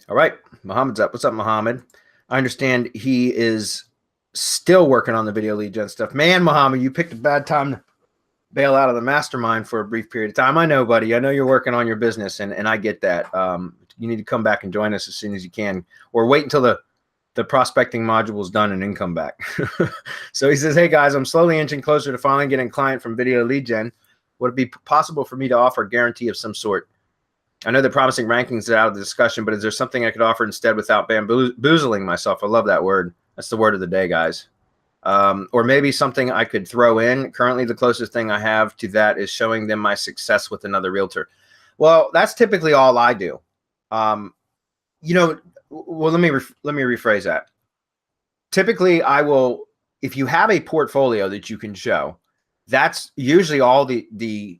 All right, Mohammed's up. What's up, Mohammed? I understand he is still working on the video lead gen stuff. Man, Mohammed, you picked a bad time to bail out of the mastermind for a brief period of time. I know, buddy. I know you're working on your business, and I get that. You need to come back and join us as soon as you can, or wait until the prospecting module is done and then come back. So he says, hey, guys, I'm slowly inching closer to finally getting a client from video lead gen. Would it be possible for me to offer a guarantee of some sort? I know the promising rankings are out of the discussion, but is there something I could offer instead without bamboozling myself? I love that word. That's the word of the day, guys. Or maybe something I could throw in. Currently, the closest thing I have to that is showing them my success with another realtor. Well, that's typically all I do. You know, well, let me rephrase that. Typically, I will, if you have a portfolio that you can show, that's usually all the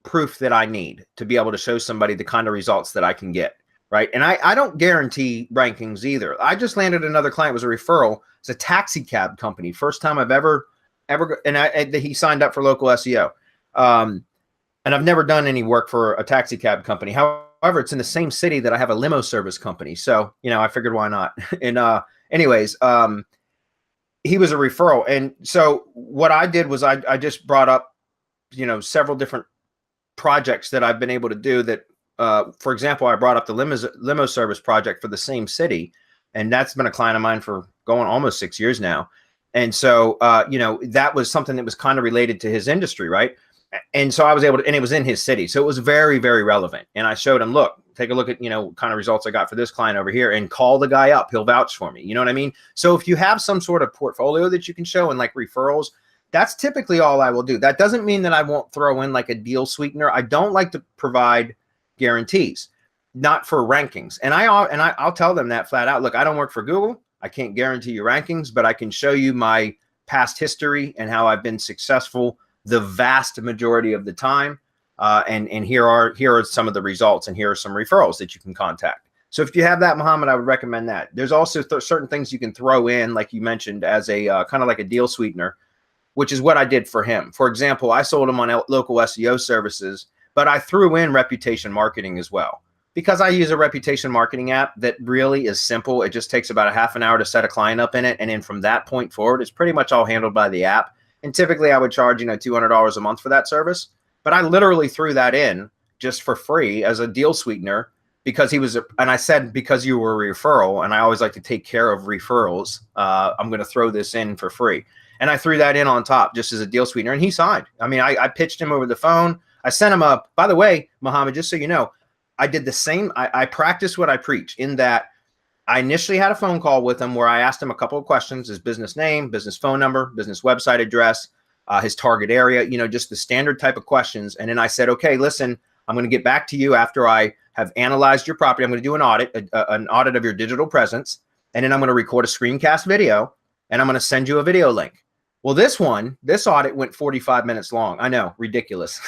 proof that I need to be able to show somebody the kind of results that I can get, right? And I don't guarantee rankings either. I just landed another client, it was a referral. It's a taxi cab company. First time I've ever, and he signed up for local SEO. And I've never done any work for a taxi cab company. However, it's in the same city that I have a limo service company. So, you know, I figured why not? And anyways, he was a referral. And so what I did was I just brought up, you know, several different projects that I've been able to do that, for example, I brought up the limo service project for the same city. And that's been a client of mine for going almost 6 years now. And so, you know, that was something that was kind of related to his industry, right? And so I was able to, and it was in his city. So it was very, very relevant. And I showed him, look, take a look at, you know, kind of results I got for this client over here, and call the guy up. He'll vouch for me. You know what I mean? So if you have some sort of portfolio that you can show and like referrals, that's typically all I will do. That doesn't mean that I won't throw in like a deal sweetener. I don't like to provide guarantees, not for rankings. And I'll tell them that flat out. Look, I don't work for Google. I can't guarantee you rankings, but I can show you my past history and how I've been successful the vast majority of the time. And here are some of the results, and here are some referrals that you can contact. So if you have that, Mohammed, I would recommend that. There's also certain things you can throw in, like you mentioned, as a kind of like a deal sweetener, which is what I did for him. For example, I sold him on local SEO services, but I threw in reputation marketing as well, because I use a reputation marketing app that really is simple. It just takes about a half an hour to set a client up in it. And then from that point forward, it's pretty much all handled by the app. And typically I would charge, you know, $200 a month for that service. But I literally threw that in just for free as a deal sweetener, because he was, and I said, because you were a referral, and I always like to take care of referrals, I'm going to throw this in for free. And I threw that in on top just as a deal sweetener, and he signed. I mean, I pitched him over the phone. I sent him up. By the way, Mohammed, just so you know, I did the same. I practiced what I preach, in that I initially had a phone call with him where I asked him a couple of questions: his business name, business phone number, business website address, his target area, you know, just the standard type of questions. And then I said, okay, listen, I'm going to get back to you after I have analyzed your property. I'm going to do an audit of your digital presence. And then I'm going to record a screencast video, and I'm going to send you a video link. Well, this audit went 45 minutes long. I know, ridiculous.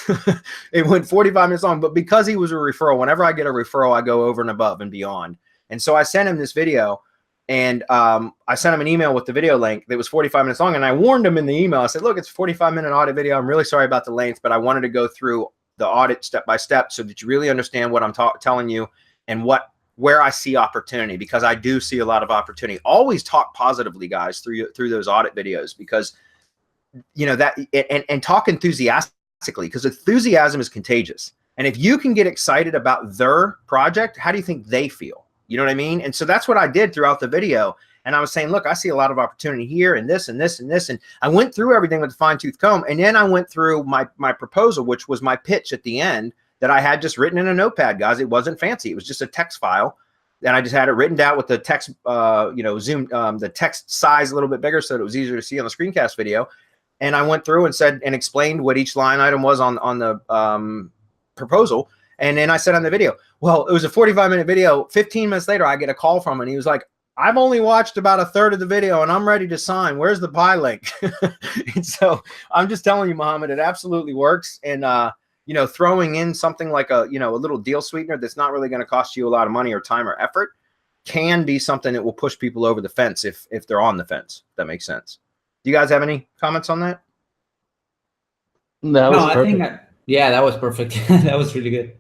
It went 45 minutes long, but because he was a referral, whenever I get a referral, I go over and above and beyond. And so I sent him this video, and I sent him an email with the video link that was 45 minutes long. And I warned him in the email. I said, look, it's a 45-minute audit video. I'm really sorry about the length, but I wanted to go through the audit step by step so that you really understand what I'm telling you, and where I see opportunity, because I do see a lot of opportunity. Always talk positively, guys, through those audit videos, because, you know, that, and talk enthusiastically, because enthusiasm is contagious. And if you can get excited about their project, how do you think they feel? You know what I mean? And so that's what I did throughout the video. And I was saying, look, I see a lot of opportunity here, and this and this and this. And I went through everything with a fine-tooth comb. And then I went through my proposal, which was my pitch at the end, that I had just written in a notepad, guys. It wasn't fancy. It was just a text file. And I just had it written out with the text, you know, zoom, the text size a little bit bigger so that it was easier to see on the screencast video. And I went through and said, and explained what each line item was on the proposal. And then I said on the video, well, it was a 45-minute video. 15 minutes later, I get a call from him, and he was like, I've only watched about a third of the video, and I'm ready to sign. Where's the buy link? And so I'm just telling you, Mohammed, it absolutely works. And, you know, throwing in something like a little deal sweetener that's not really going to cost you a lot of money or time or effort can be something that will push people over the fence if they're on the fence. If that makes sense. Do you guys have any comments on that? That was perfect. Yeah, that was perfect. That was really good.